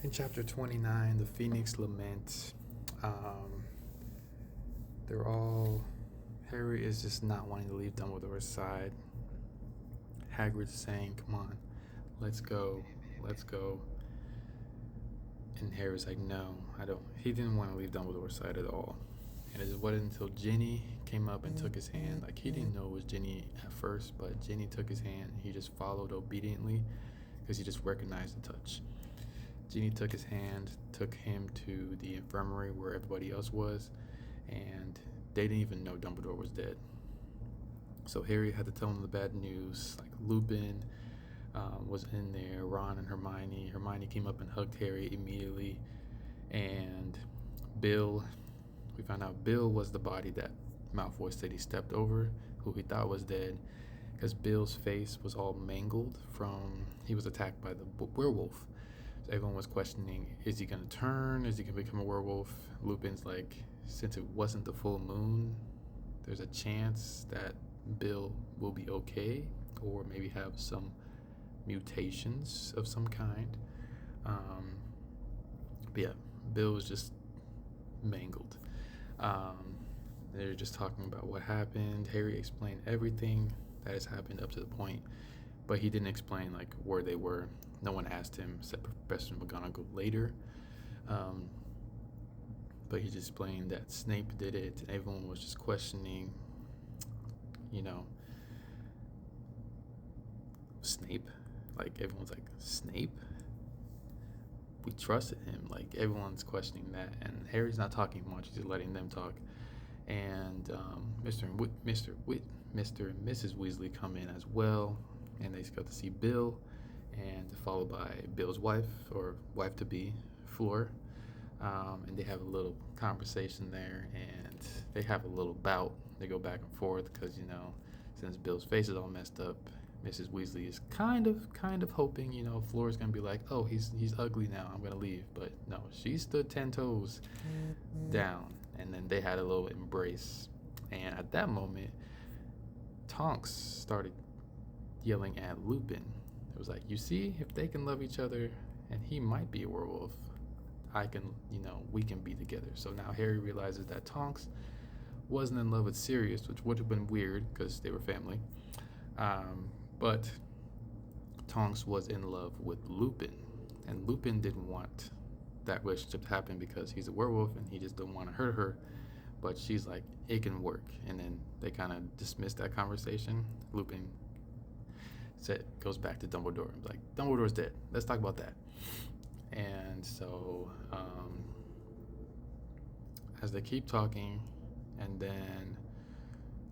In chapter 29, the Phoenix Lament, um, they're all. Harry is just not wanting to leave Dumbledore's side. Hagrid's saying, "Come on, let's go, let's go." And Harry's like, "No, I don't." He didn't want to leave Dumbledore's side at all. And it wasn't until Ginny came up and took his hand. Like, he didn't know it was Ginny at first, but Ginny took his hand. He just followed obediently because he just recognized the touch. Ginny took his hand, took him to the infirmary where everybody else was, and they didn't even know Dumbledore was dead. So Harry had to tell him the bad news. Like, Lupin was in there, Ron and Hermione. Hermione came up and hugged Harry immediately, and Bill. We found out Bill was the body that Malfoy said he stepped over, who he thought was dead, because Bill's face was all mangled from he was attacked by the werewolf. So everyone was questioning, is he going to turn? Is he going to become a werewolf? Lupin's like, since it wasn't the full moon, there's a chance that Bill will be okay, or maybe have some mutations of some kind. But yeah, Bill was just mangled. They're just talking about what happened. Harry explained everything that has happened up to the point, but he didn't explain like where they were. No one asked him except Professor McGonagall later. But he just explained that Snape did it, and everyone was just questioning, Snape. Like, everyone's like, Snape? We trusted him. Like, everyone's questioning that, and Harry's not talking much. He's just letting them talk. And Mr. and Mrs. Weasley come in as well, and they got to see Bill, and followed by Bill's wife, or wife-to-be, Fleur. And they have a little conversation there, and they have a little bout. They go back and forth because, since Bill's face is all messed up, Mrs. Weasley is kind of hoping, Fleur's gonna be like, oh, he's ugly now, I'm gonna leave. But no, she stood 10 toes down, and then they had a little embrace. And at that moment, Tonks started yelling at Lupin. It was like, you see, if they can love each other, and he might be a werewolf, I can, we can be together. So now Harry realizes that Tonks wasn't in love with Sirius, which would have been weird because they were family. But Tonks was in love with Lupin, and Lupin didn't want that relationship to happen because he's a werewolf and he just didn't want to hurt her. But she's like, it can work. And then they kind of dismissed that conversation. Lupin goes back to Dumbledore and like, Dumbledore's dead. Let's talk about that. And so as they keep talking, and then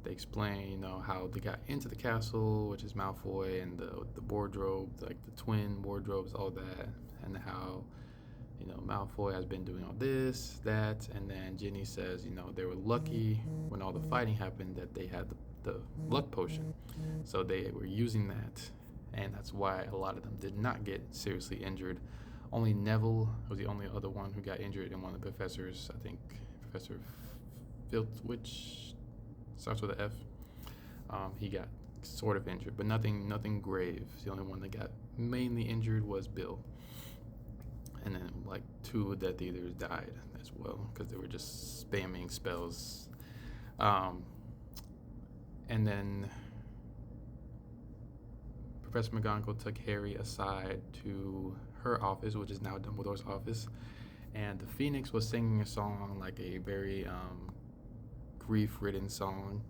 they explain, how they got into the castle, which is Malfoy, and the wardrobe, like the twin wardrobes, all that, and how, Malfoy has been doing all this, that, and then Ginny says, they were lucky when all the fighting happened that they had the luck potion. So they were using that, and that's why a lot of them did not get seriously injured. Only Neville was the only other one who got injured, and one of the professors, I think Professor Filtwich, starts with an F. He got sort of injured, but nothing grave. The only one that got mainly injured was Bill. And then like 2 of the Death Eaters died as well because they were just spamming spells. And then Professor McGonagall took Harry aside to her office, which is now Dumbledore's office, and the Phoenix was singing a song, like a very grief-ridden song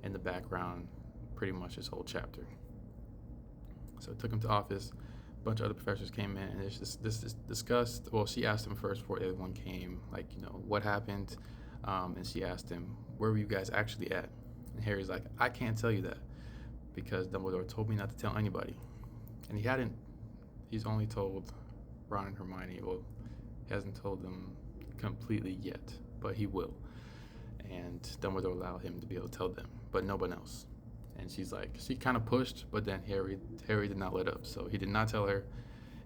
in the background, pretty much this whole chapter. So it took him to office. A bunch of other professors came in, and this is discussed. Well, she asked him first before everyone came, like, what happened? And she asked him, where were you guys actually at? And Harry's like, I can't tell you that because Dumbledore told me not to tell anybody. And he's only told Ron and Hermione. Well, he hasn't told them completely yet, but he will. And Dumbledore allowed him to be able to tell them, but no one else. And she's like, she kind of pushed, but then Harry did not let up, so he did not tell her.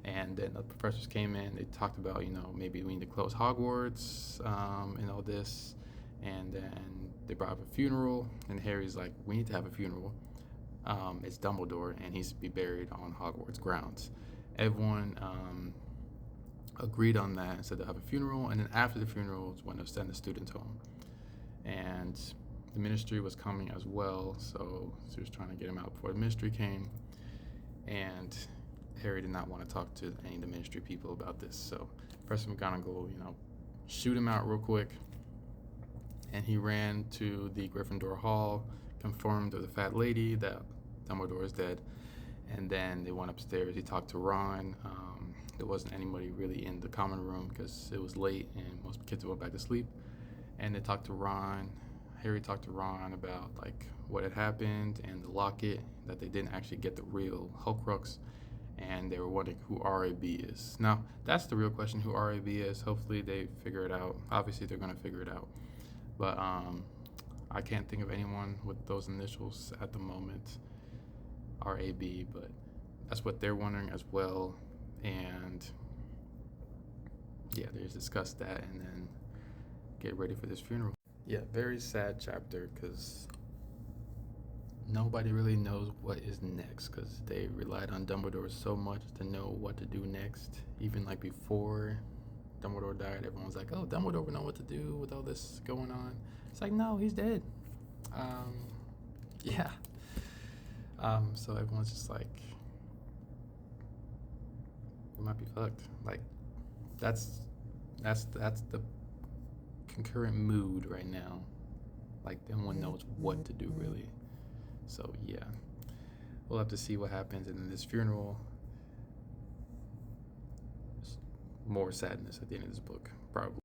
And then the professors came in. They talked about, maybe we need to close Hogwarts and all this. And then they brought up a funeral, and Harry's like, we need to have a funeral. It's Dumbledore, and he's to be buried on Hogwarts grounds. Everyone agreed on that and said they'll have a funeral, and then after the funeral is when they'll send the students home. And the ministry was coming as well, so she was trying to get him out before the ministry came. And Harry did not want to talk to any of the ministry people about this, so Professor McGonagall, shoot him out real quick. And he ran to the Gryffindor Hall, confirmed to the fat lady that Dumbledore is dead, and then they went upstairs. He talked to Ron. There wasn't anybody really in the common room because it was late and most kids went back to sleep. And they talked to Ron. Harry talked to Ron about like what had happened and the locket, that they didn't actually get the real Horcrux, and they were wondering who RAB is. Now, that's the real question, who RAB is. Hopefully they figure it out. Obviously they're going to figure it out. But I can't think of anyone with those initials at the moment, RAB, but that's what they're wondering as well. And yeah, they just discussed that and then get ready for this funeral. Yeah, very sad chapter because nobody really knows what is next because they relied on Dumbledore so much to know what to do next. Even like before Dumbledore died, everyone was like, oh, Dumbledore would know what to do with all this going on. It's like, no, he's dead. Yeah. So everyone's just like, we might be fucked. Like, that's the concurrent mood right now. Like, no one knows what to do, really. So, yeah. We'll have to see what happens. And then this funeral, more sadness at the end of this book, probably.